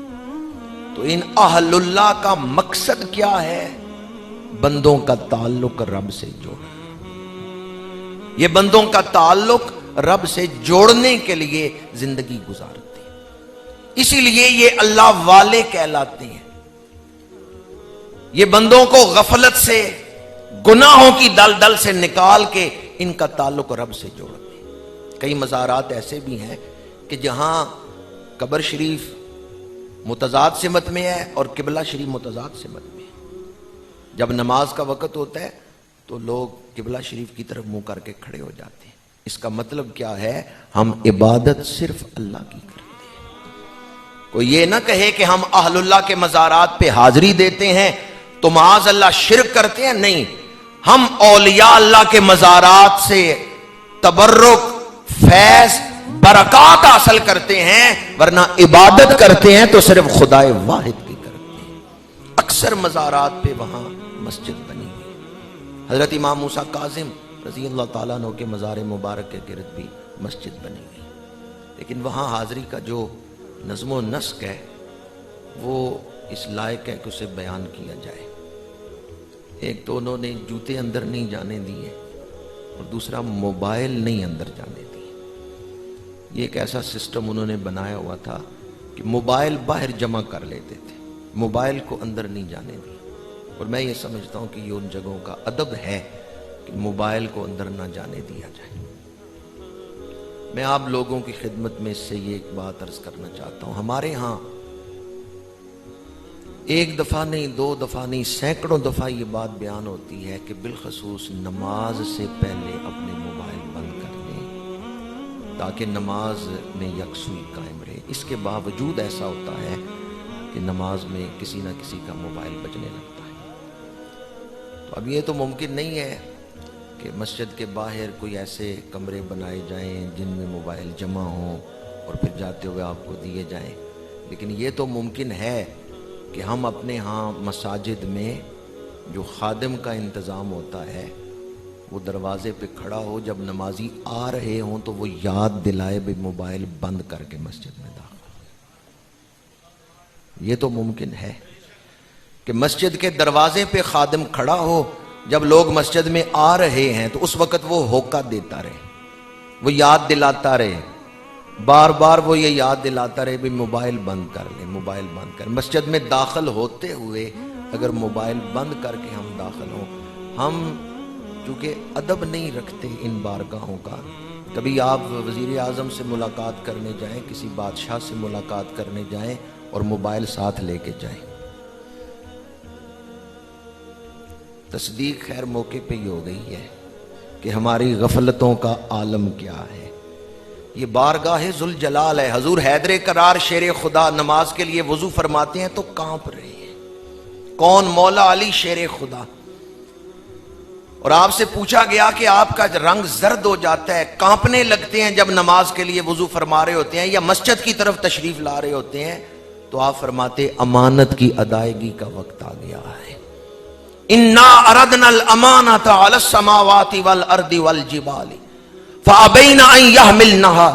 تو ان اہل اللہ کا مقصد کیا ہے؟ بندوں کا تعلق رب سے جوڑنا۔ یہ بندوں کا تعلق رب سے جوڑنے کے لیے زندگی گزارتے ہیں، اسی لیے یہ اللہ والے کہلاتے ہیں۔ یہ بندوں کو غفلت سے، گناہوں کی دلدل سے نکال کے ان کا تعلق رب سے جوڑتے ہیں۔ کئی مزارات ایسے بھی ہیں کہ جہاں قبر شریف متضاد سمت میں ہے اور قبلہ شریف متضاد سمت میں ہے۔ جب نماز کا وقت ہوتا ہے تو لوگ قبلہ شریف کی طرف منہ کر کے کھڑے ہو جاتے ہیں۔ اس کا مطلب کیا ہے؟ ہم عبادت صرف اللہ کی کرتے ہیں۔ کوئی یہ نہ کہے کہ ہم اہل اللہ کے مزارات پہ حاضری دیتے ہیں تو معاذ اللہ شرک کرتے ہیں، نہیں، ہم اولیاء اللہ کے مزارات سے تبرک، فیض، برکات حاصل کرتے ہیں، ورنہ عبادت کرتے ہیں تو صرف خدا واحد کی کرتے ہیں۔ اکثر مزارات پہ وہاں مسجد بنی ہوئی۔ حضرت امام موسیٰ کاظم رضی اللہ تعالیٰ عنہ کے مزار مبارک کے گرد بھی مسجد بنی ہوئی، لیکن وہاں حاضری کا جو نظم و نسق ہے وہ اس لائق ہے کہ اسے بیان کیا جائے۔ ایک تو انہوں نے جوتے اندر نہیں جانے دیے، اور دوسرا موبائل نہیں اندر جانے دیے۔ یہ ایک ایسا سسٹم انہوں نے بنایا ہوا تھا کہ موبائل باہر جمع کر لیتے تھے، موبائل کو اندر نہیں جانے دیے۔ اور میں یہ سمجھتا ہوں کہ یہ ان جگہوں کا ادب ہے کہ موبائل کو اندر نہ جانے دیا جائے۔ میں آپ لوگوں کی خدمت میں اس سے یہ ایک بات عرض کرنا چاہتا ہوں، ہمارے ہاں ایک دفعہ نہیں، دو دفعہ نہیں، سینکڑوں دفعہ یہ بات بیان ہوتی ہے کہ بالخصوص نماز سے پہلے اپنے موبائل بند کر لیں تاکہ نماز میں یکسوئی قائم رہے۔ اس کے باوجود ایسا ہوتا ہے کہ نماز میں کسی نہ کسی کا موبائل بجنے لگتا ہے۔ تو اب یہ تو ممکن نہیں ہے کہ مسجد کے باہر کوئی ایسے کمرے بنائے جائیں جن میں موبائل جمع ہوں اور پھر جاتے ہوئے آپ کو دیے جائیں، لیکن یہ تو ممکن ہے کہ ہم اپنے ہاں مساجد میں جو خادم کا انتظام ہوتا ہے وہ دروازے پہ کھڑا ہو، جب نمازی آ رہے ہوں تو وہ یاد دلائے بھی موبائل بند کر کے مسجد میں داخل ہو۔ یہ تو ممکن ہے کہ مسجد کے دروازے پہ خادم کھڑا ہو، جب لوگ مسجد میں آ رہے ہیں تو اس وقت وہ ہوکا دیتا رہے، وہ یاد دلاتا رہے، بار بار وہ یہ یاد دلاتا رہے بھی موبائل بند کر لیں، موبائل بند کر۔ مسجد میں داخل ہوتے ہوئے اگر موبائل بند کر کے ہم داخل ہوں، ہم چونکہ ادب نہیں رکھتے ان بارگاہوں کا. کبھی آپ وزیر اعظم سے ملاقات کرنے جائیں، کسی بادشاہ سے ملاقات کرنے جائیں اور موبائل ساتھ لے کے جائیں. تصدیق خیر موقع پہ ہی ہو گئی ہے کہ ہماری غفلتوں کا عالم کیا ہے. یہ بارگاہ ذوالجلال ہے. حضور حیدر کرار شیر خدا نماز کے لیے وضو فرماتے ہیں تو کانپ رہے ہیں. کون؟ مولا علی شیر خدا. اور آپ سے پوچھا گیا کہ آپ کا رنگ زرد ہو جاتا ہے، کانپنے لگتے ہیں جب نماز کے لیے وضو فرما رہے ہوتے ہیں یا مسجد کی طرف تشریف لا رہے ہوتے ہیں، تو آپ فرماتے امانت کی ادائیگی کا وقت آ گیا ہے. انا اردنا الامانۃ علی السماوات والارض والجبال فابین ان یحملنها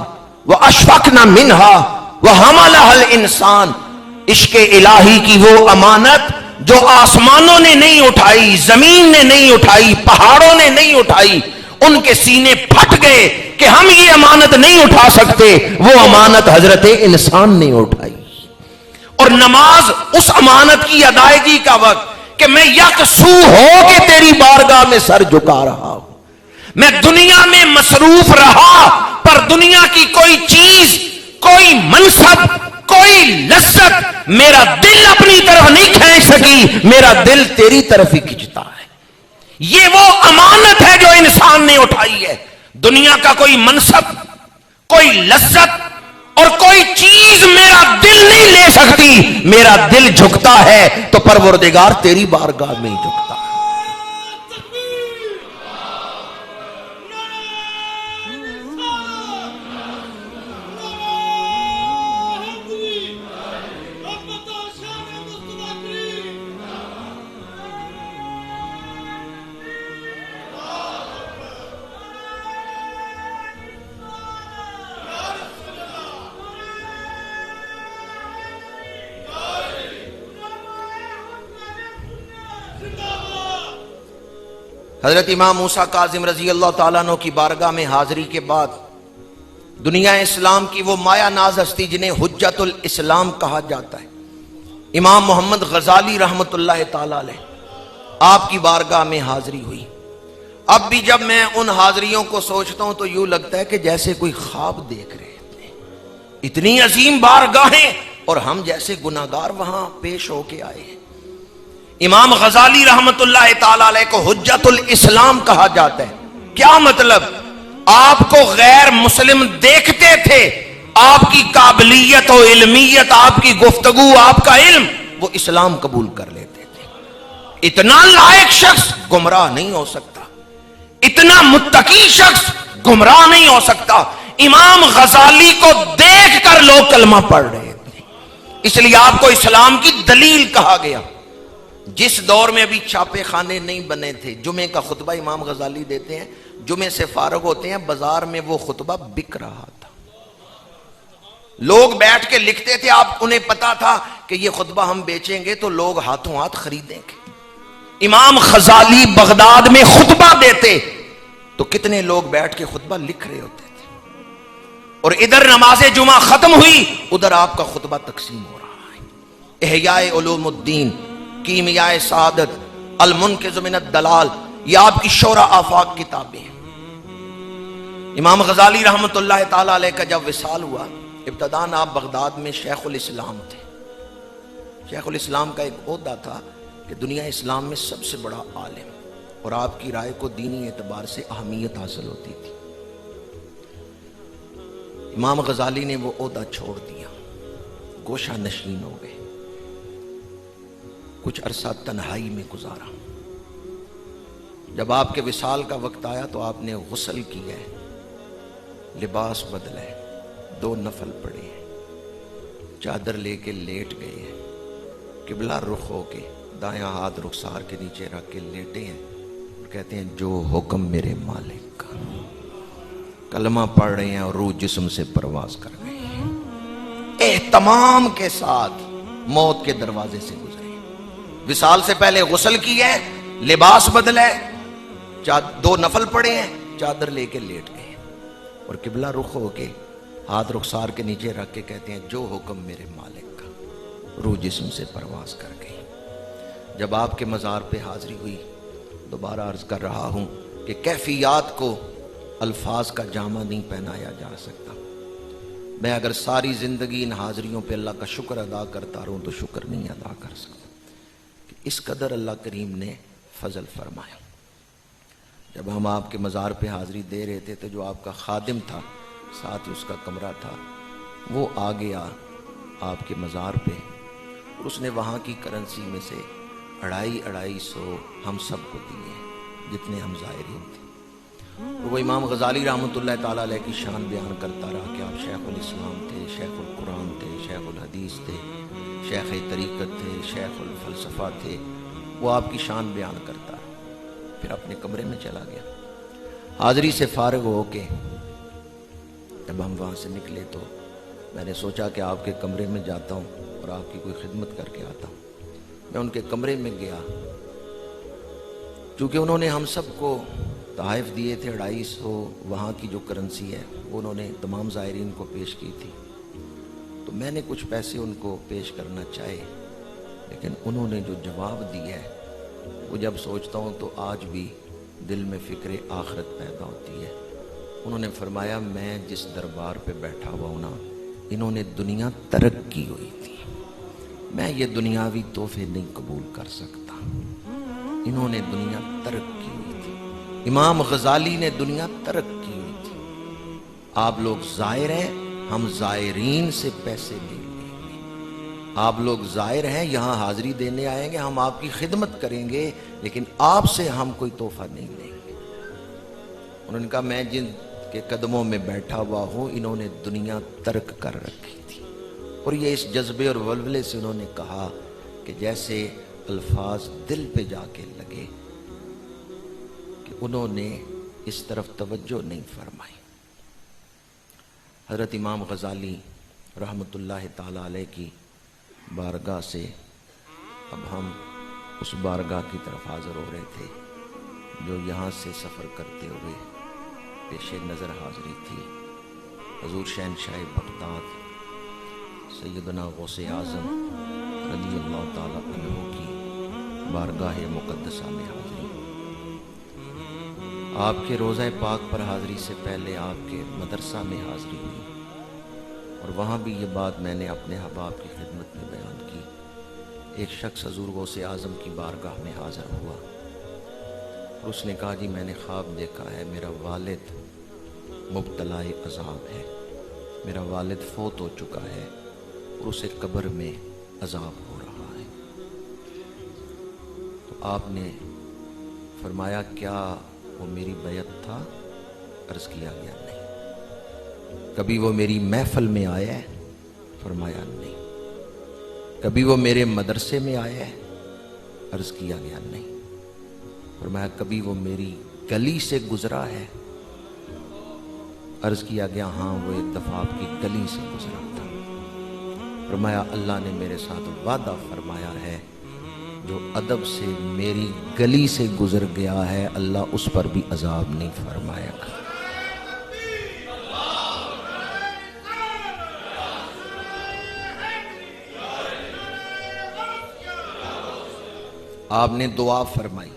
واشفقن منها وحملها الانسان. عشق الہی کی وہ امانت جو آسمانوں نے نہیں اٹھائی، زمین نے نہیں اٹھائی، پہاڑوں نے نہیں اٹھائی، ان کے سینے پھٹ گئے کہ ہم یہ امانت نہیں اٹھا سکتے. وہ امانت حضرت انسان نے اٹھائی. اور نماز اس امانت کی ادائیگی کا وقت کہ میں یکسو ہو کے تیری بارگاہ میں سر جھکا رہا ہوں. میں دنیا میں مصروف رہا پر دنیا کی کوئی چیز، کوئی منصب، کوئی لذت میرا دل اپنی طرف نہیں کھینچ سکی. میرا دل تیری طرف ہی کھینچتا ہے. یہ وہ امانت ہے جو انسان نے اٹھائی ہے. دنیا کا کوئی منصب، کوئی لذت اور کوئی چیز میرا دل نہیں لے سکتی. میرا دل جھکتا ہے تو پروردگار تیری بارگاہ میں ہی جھکتا ہے. حضرت امام موسیٰ کاظم رضی اللہ تعالیٰ عنہ کی بارگاہ میں حاضری کے بعد دنیا اسلام کی وہ مایا ناز ہستی جنہیں حجت الاسلام کہا جاتا ہے، امام محمد غزالی رحمت اللہ تعالیٰ علیہ، آپ کی بارگاہ میں حاضری ہوئی. اب بھی جب میں ان حاضریوں کو سوچتا ہوں تو یوں لگتا ہے کہ جیسے کوئی خواب دیکھ رہے ہیں. اتنی عظیم بارگاہیں اور ہم جیسے گناہگار وہاں پیش ہو کے آئے ہیں. امام غزالی رحمت اللہ تعالی علیہ کو حجت الاسلام کہا جاتا ہے. کیا مطلب؟ آپ کو غیر مسلم دیکھتے تھے، آپ کی قابلیت و علمیت، آپ کی گفتگو، آپ کا علم، وہ اسلام قبول کر لیتے تھے. اتنا لائق شخص گمراہ نہیں ہو سکتا، اتنا متقی شخص گمراہ نہیں ہو سکتا. امام غزالی کو دیکھ کر لوگ کلمہ پڑھ رہے تھے، اس لیے آپ کو اسلام کی دلیل کہا گیا. جس دور میں ابھی چھاپے خانے نہیں بنے تھے، جمعے کا خطبہ امام غزالی دیتے ہیں، جمعے سے فارغ ہوتے ہیں، بازار میں وہ خطبہ بک رہا تھا. لوگ بیٹھ کے لکھتے تھے، آپ انہیں پتا تھا کہ یہ خطبہ ہم بیچیں گے تو لوگ ہاتھوں ہاتھ خریدیں گے. امام غزالی بغداد میں خطبہ دیتے تو کتنے لوگ بیٹھ کے خطبہ لکھ رہے ہوتے تھے. اور ادھر نماز جمعہ ختم ہوئی، ادھر آپ کا خطبہ تقسیم ہو رہا ہے. احیاء علوم الدین، کیمیاء سعادت، المنقذ من الدلال، یہ آپ کی شورى آفاق کتابیں ہیں. امام غزالی رحمت اللہ تعالی علیہ کا جب وصال ہوا، ابتداً آپ بغداد میں شیخ الاسلام تھے. شیخ الاسلام کا ایک عہدہ تھا کہ دنیا اسلام میں سب سے بڑا عالم، اور آپ کی رائے کو دینی اعتبار سے اہمیت حاصل ہوتی تھی. امام غزالی نے وہ عہدہ چھوڑ دیا، گوشہ نشین ہو گئے، کچھ عرصہ تنہائی میں گزارا. جب آپ کے وصال کا وقت آیا تو آپ نے غسل کیا ہے، لباس بدلا ہے، 2 نفل پڑھے ہیں، چادر لے کے لیٹ گئے ہیں، قبلہ رخ ہو کے دایاں ہاتھ رخسار کے نیچے رکھ کے لیٹے ہیں اور کہتے ہیں جو حکم میرے مالک کا. کلمہ پڑھ رہے ہیں اور روح جسم سے پرواز کر گئے ہیں. اہتمام کے ساتھ موت کے دروازے سے گزرے. وصال سے پہلے غسل کیا ہے، لباس بدلا ہے، 2 نفل پڑھے ہیں، چادر لے کے لیٹ گئے اور قبلہ رخ ہو کے ہاتھ رخسار کے نیچے رکھ کے کہتے ہیں جو حکم میرے مالک کا. روح جسم سے پرواز کر گئی. جب آپ کے مزار پہ حاضری ہوئی، دوبارہ عرض کر رہا ہوں کہ کیفیات کو الفاظ کا جامہ نہیں پہنایا جا سکتا۔ میں اگر ساری زندگی ان حاضریوں پہ اللہ کا شکر ادا کرتا رہوں تو شکر نہیں ادا کر سکتا کہ اس قدر اللہ کریم نے فضل فرمایا۔ جب ہم آپ کے مزار پہ حاضری دے رہے تھے تو جو آپ کا خادم تھا، ساتھ اس کا کمرہ تھا، وہ آ گیا آپ کے مزار پہ اور اس نے وہاں کی کرنسی میں سے 250 ہم سب کو دیے جتنے ہم زائرین تھے۔ وہ امام غزالی رحمۃ اللہ تعالیٰ علیہ کی شان بیان کرتا رہا کہ آپ شیخ الاسلام تھے، شیخ القرآن تھے، شیخ الحدیث تھے، شیخ طریقت تھے، شیخ الفلسفہ تھے۔ وہ آپ کی شان بیان کرتا رہا، پھر اپنے کمرے میں چلا گیا۔ حاضری سے فارغ ہو کے جب ہم وہاں سے نکلے تو میں نے سوچا کہ آپ کے کمرے میں جاتا ہوں اور آپ کی کوئی خدمت کر کے آتا ہوں۔ میں ان کے کمرے میں گیا، چونکہ انہوں نے ہم سب کو تحائف دیے تھے 250 وہاں کی جو کرنسی ہے وہ انہوں نے تمام زائرین کو پیش کی تھی، تو میں نے کچھ پیسے ان کو پیش کرنا چاہے، لیکن انہوں نے جو جواب دیا ہے وہ جب سوچتا ہوں تو آج بھی دل میں فکر آخرت پیدا ہوتی ہے۔ انہوں نے فرمایا میں جس دربار پہ بیٹھا ہوا ہوں نا، انہوں نے دنیا ترک کی ہوئی تھی، میں یہ دنیاوی تحفے نہیں قبول کر سکتا، انہوں نے دنیا ترک کی ہوئی تھی۔ امام غزالی نے دنیا ترک کی ہوئی تھی۔ آپ لوگ زائر ہیں، ہم زائرین سے پیسے لے لیں گے۔ آپ لوگ زائر ہیں، یہاں حاضری دینے آئیں گے، ہم آپ کی خدمت کریں گے، لیکن آپ سے ہم کوئی تحفہ نہیں لیں گے۔ انہوں نے کہا میں جن کے قدموں میں بیٹھا ہوا ہوں انہوں نے دنیا ترک کر رکھی تھی، اور یہ اس جذبے اور ولولے سے انہوں نے کہا کہ جیسے الفاظ دل پہ جا کے لگے کہ انہوں نے اس طرف توجہ نہیں فرمائی۔ حضرت امام غزالی رحمۃ اللہ تعالی علیہ کی بارگاہ سے اب ہم اس بارگاہ کی طرف حاضر ہو رہے تھے جو یہاں سے سفر کرتے ہوئے پیش نظر حاضری تھی۔ حضور شہنشاہ بغداد سیدنا غوث اعظم رضی اللہ تعالیٰ عنہ کی بارگاہ مقدسہ میں حاضری۔ آپ کے روضہ پاک پر حاضری سے پہلے آپ کے مدرسہ میں حاضری ہوئی، اور وہاں بھی یہ بات میں نے اپنے احباب کی خدمت میں بیان کی۔ ایک شخص حضور غوث اعظم کی بارگاہ میں حاضر ہوا اور اس نے کہا جی میں نے خواب دیکھا ہے، میرا والد مبتلا عذاب ہے، میرا والد فوت ہو چکا ہے اور اسے قبر میں عذاب ہو رہا ہے۔ تو آپ نے فرمایا کیا وہ میری بیعت تھا؟ عرض کیا گیا نہیں۔ کبھی وہ میری محفل میں آیا ہے؟ فرمایا نہیں۔ کبھی وہ میرے مدرسے میں آیا ہے؟ عرض کیا گیا نہیں۔ فرمایا کبھی وہ میری گلی سے گزرا ہے؟ عرض کیا گیا ہاں وہ ایک دفعہ آپ کی گلی سے گزرا تھا۔ فرمایا اللہ نے میرے ساتھ وعدہ فرمایا ہے جو ادب سے میری گلی سے گزر گیا ہے اللہ اس پر بھی عذاب نہیں فرمائے گا۔ آپ نے دعا فرمائی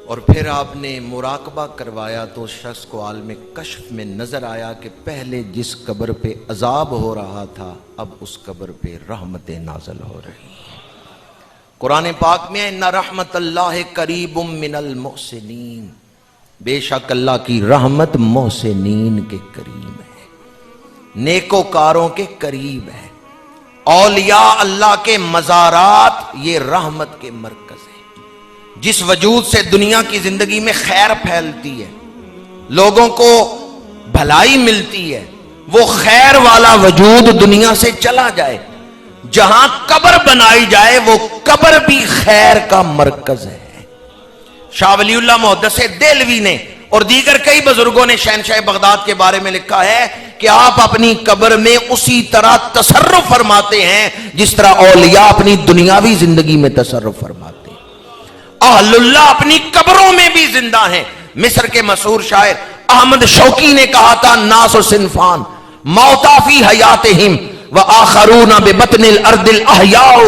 اور پھر آپ نے مراقبہ کروایا تو اس شخص کو عالم کشف میں نظر آیا کہ پہلے جس قبر پہ عذاب ہو رہا تھا اب اس قبر پہ رحمتیں نازل ہو رہی ہیں۔ قرآن پاک میں ان رحمت اللہ قریب من المحسنین، بے شک اللہ کی رحمت محسنین کے قریب ہے، نیکوکاروں کے قریب ہے۔ اولیاء اللہ کے مزارات یہ رحمت کے مرکز ہیں۔ جس وجود سے دنیا کی زندگی میں خیر پھیلتی ہے، لوگوں کو بھلائی ملتی ہے، وہ خیر والا وجود دنیا سے چلا جائے، جہاں قبر بنائی جائے وہ قبر بھی خیر کا مرکز ہے۔ شاہ ولی اللہ محدث دہلوی نے اور دیگر کئی بزرگوں نے شہنشاہ بغداد کے بارے میں لکھا ہے کہ آپ اپنی قبر میں اسی طرح تصرف فرماتے ہیں جس طرح اولیاء اپنی دنیاوی زندگی میں تصرف فرماتے ہیں۔ اہل اللہ اپنی قبروں میں بھی زندہ ہیں۔ مصر کے مشہور شاعر احمد شوقی نے کہا تھا ناس و صنفان موتا فی حیاتہم وآخرون ببطن الارض الاحیاء،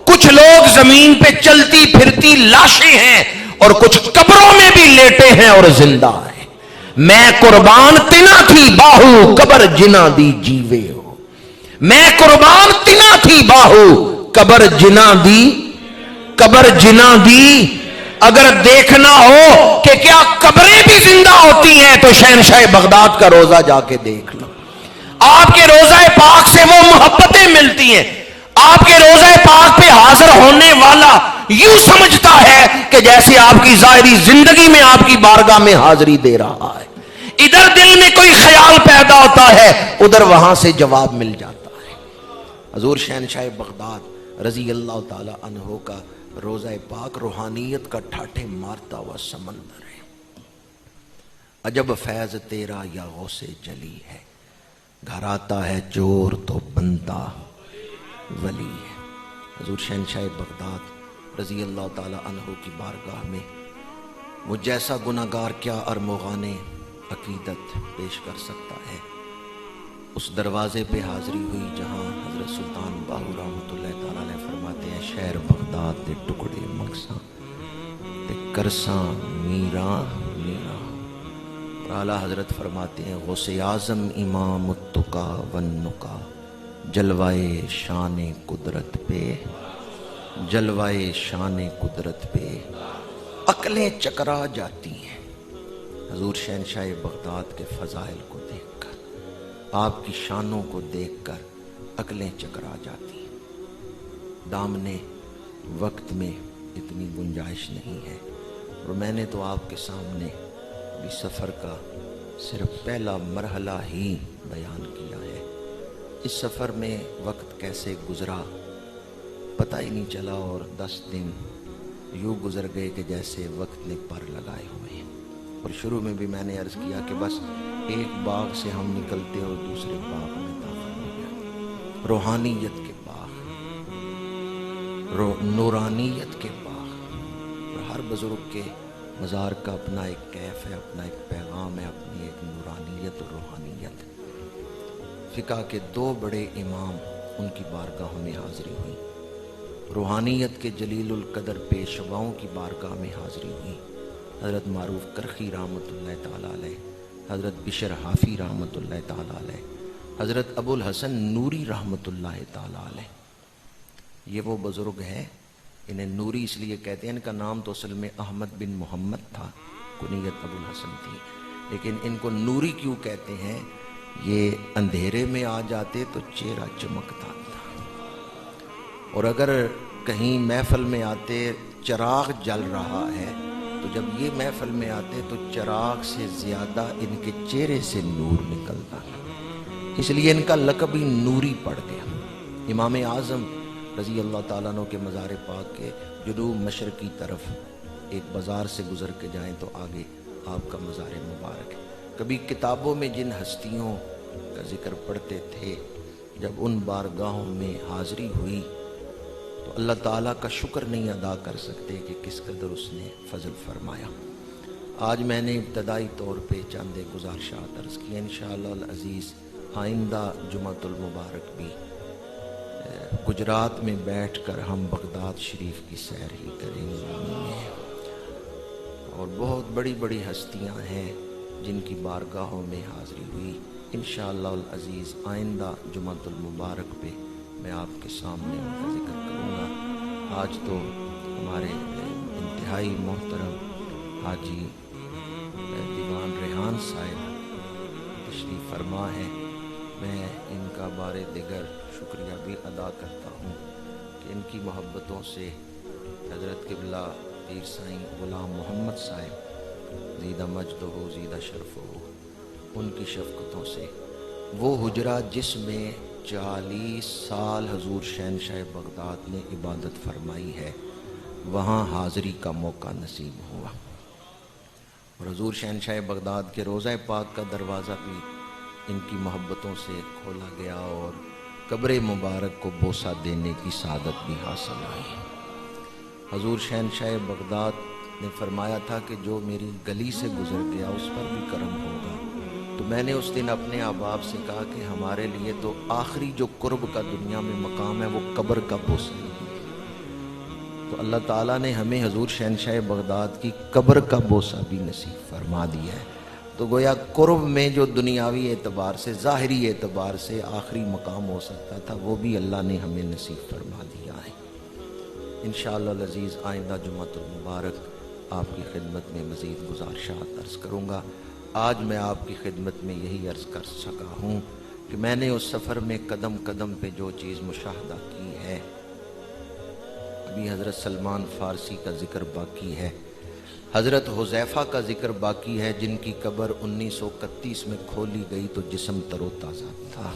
کچھ لوگ زمین پہ چلتی پھرتی لاشیں ہیں اور کچھ قبروں میں بھی لیٹے ہیں اور زندہ ہیں. میں قربان تنا تھی باہو قبر جنا دی جیوے ہو. میں قربان تنا تھی باہو قبر جنا دی. قبر جنا دی. اگر دیکھنا ہو کہ کیا قبریں بھی زندہ ہوتی ہیں تو شہنشاہ بغداد کا روزہ جا کے دیکھ لو. آپ کے روزہ پاک سے وہ محبتیں ملتی ہیں. آپ کے روزہ پاک پہ حاضر ہونے والا یوں سمجھتا ہے کہ جیسے آپ کی ظاہری زندگی میں آپ کی بارگاہ میں حاضری دے رہا ہے. ادھر دل میں کوئی خیال پیدا ہوتا ہے ادھر وہاں سے جواب مل جاتا ہے. حضور شہنشاہ بغداد رضی اللہ تعالی عنہ کا روزہ پاک روحانیت کا ٹھاٹھے مارتا ہوا سمندر ہے. عجب فیض تیرا یا غوث جلی ہے. گھر آتا ہے چور تو بنتا ولی ہے. حضور شہنشاہ بغداد رضی اللہ تعالی عنہ کی بارگاہ میں وہ جیسا گناہگار کیا ارمغان عقیدت پیش کر سکتا ہے. اس دروازے پہ حاضری ہوئی جہاں حضرت سلطان باہو رحمۃ اللہ تعالیٰ نے فرماتے ہیں شہر بغداد دے ٹکڑے مقصاں تے کرساں میراں میراں. اور اعلیٰ حضرت فرماتے ہیں غوث اعظم امام التقا والنقا جلوائے شان قدرت پہ جلوائے شان قدرت پہ عقلیں چکرا جاتی ہیں. حضور شہنشاہ بغداد کے فضائل کو دیکھ کر آپ کی شانوں کو دیکھ کر عقلیں چکرا جاتی ہیں. دامنے وقت میں اتنی گنجائش نہیں ہے اور میں نے تو آپ کے سامنے بھی سفر کا صرف پہلا مرحلہ ہی بیان کیا ہے. اس سفر میں وقت کیسے گزرا پتہ ہی نہیں چلا اور 10 دن یوں گزر گئے کہ جیسے وقت نے پر لگائے ہوئے ہیں. اور شروع میں بھی میں نے عرض کیا کہ بس ایک باغ سے ہم نکلتے اور دوسرے باغ میں داخل ہو گیا. روحانیت کے باغ، نورانیت کے باغ. اور ہر بزرگ کے مزار کا اپنا ایک کیف ہے، اپنا ایک پیغام ہے، اپنی ایک نورانیت اور روحانیت. فقہ کے 2 بڑے امام ان کی بارگاہوں میں حاضری ہوئی. روحانیت کے جلیل القدر پیشواؤں کی بارگاہ میں حاضری ہوئی. حضرت معروف کرخی رحمۃ اللہ تعالیٰ علیہ، حضرت بشر حافی رحمۃ اللہ تعالیٰ علیہ، حضرت ابو الحسن نوری رحمۃ اللہ تعالیٰ علیہ. یہ وہ بزرگ ہیں، انہیں نوری اس لیے کہتے ہیں، ان کا نام تو اصل میں احمد بن محمد تھا، کنیت ابو الحسن تھی، لیکن ان کو نوری کیوں کہتے ہیں؟ یہ اندھیرے میں آ جاتے تو چہرہ چمکتا تھا، اور اگر کہیں محفل میں آتے چراغ جل رہا ہے تو جب یہ محفل میں آتے تو چراغ سے زیادہ ان کے چہرے سے نور نکلتا، اس لیے ان کا لقب ہی نوری پڑ گیا. امام اعظم رضی اللہ تعالیٰ عنہ کے مزار پاک کے جنوب مشرقی طرف ایک بازار سے گزر کے جائیں تو آگے آپ کا مزار مبارک ہے. کبھی کتابوں میں جن ہستیوں کا ذکر پڑھتے تھے جب ان بارگاہوں میں حاضری ہوئی تو اللہ تعالیٰ کا شکر نہیں ادا کر سکتے کہ کس قدر اس نے فضل فرمایا. آج میں نے ابتدائی طور پہ چند گزارشات عرض کی. انشاءاللہ العزیز آئندہ جمعۃ المبارک بھی گجرات میں بیٹھ کر ہم بغداد شریف کی سیر ہی کریں گے، اور بہت بڑی بڑی ہستیاں ہیں جن کی بارگاہوں میں حاضری ہوئی. انشاءاللہ العزیز آئندہ جمعۃ المبارک پہ میں آپ کے سامنے ان کا ذکر کروں گا. آج تو ہمارے انتہائی محترم حاجی دیوان ریحان صاحب تشریف فرما ہے. میں ان کا بار دیگر شکریہ بھی ادا کرتا ہوں کہ ان کی محبتوں سے حضرت قبلہ پیر سائیں غلام محمد صاحب زیدہ مجد ہو زیدہ شرف ہو، ان کی شفقتوں سے وہ حجرہ جس میں 40 سال حضور شہنشاہ بغداد نے عبادت فرمائی ہے وہاں حاضری کا موقع نصیب ہوا. اور حضور شہنشاہ بغداد کے روضہ پاک کا دروازہ بھی ان کی محبتوں سے کھولا گیا اور قبر مبارک کو بوسہ دینے کی سعادت بھی حاصل ہوئی. حضور شہنشاہ بغداد نے فرمایا تھا کہ جو میری گلی سے گزر گیا اس پر بھی کرم ہوگا. تو میں نے اس دن اپنے احباب سے کہا کہ ہمارے لیے تو آخری جو قرب کا دنیا میں مقام ہے وہ قبر کا بوسہ ہی ہے. تو اللہ تعالیٰ نے ہمیں حضور شہنشاہ بغداد کی قبر کا بوسہ بھی نصیب فرما دیا ہے. تو گویا قرب میں جو دنیاوی اعتبار سے ظاہری اعتبار سے آخری مقام ہو سکتا تھا وہ بھی اللہ نے ہمیں نصیب فرما دیا ہے. انشاءاللہ العزیز آئندہ جمعۃ المبارک آپ کی خدمت میں مزید گزارشات عرض کروں گا. آج میں آپ کی خدمت میں یہی عرض کر سکا ہوں کہ میں نے اس سفر میں قدم قدم پہ جو چیز مشاہدہ کی ہے. ابھی حضرت سلمان فارسی کا ذکر باقی ہے, حضرت حذیفہ کا ذکر باقی ہے جن کی قبر 1931 میں کھولی گئی تو جسم تر و تازہ تھا.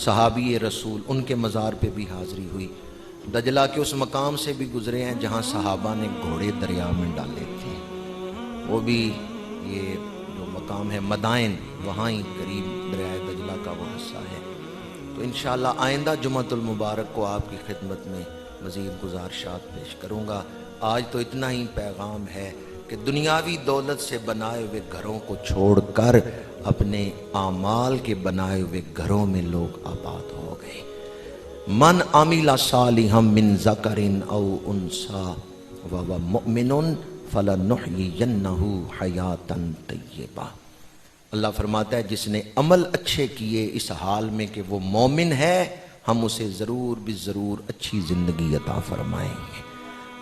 صحابی رسول, ان کے مزار پہ بھی حاضری ہوئی. دجلہ کے اس مقام سے بھی گزرے ہیں جہاں صحابہ نے گھوڑے دریا میں ڈالے تھے, وہ بھی یہ جو مقام ہے مدائن, وہاں ہی قریب دریائے دجلہ کا وہ حصہ ہے. تو انشاءاللہ آئندہ جمعۃ المبارک کو آپ کی خدمت میں مزید گزارشات پیش کروں گا. آج تو اتنا ہی پیغام ہے کہ دنیاوی دولت سے بنائے ہوئے گھروں کو چھوڑ کر اپنے اعمال کے بنائے ہوئے گھروں میں لوگ آباد ہو گئے. من عمل صالحا من ذکر او انثی وهو مؤمن فلنحیینہ حیاتا طیبہ. اللہ فرماتا ہے جس نے عمل اچھے کیے اس حال میں کہ وہ مومن ہے, ہم اسے ضرور بھی ضرور اچھی زندگی عطا فرمائیں گے.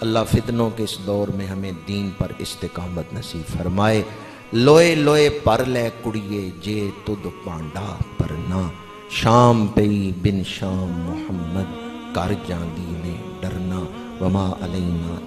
اللہ فتنوں کے اس دور میں ہمیں دین پر استقامت نصیب فرمائے. لوئے لوئے پر لے کڑیے جے تد پانڈا پرنا, شام پئی بن شام محمد کر جاندی نے ڈرنا. وما علینا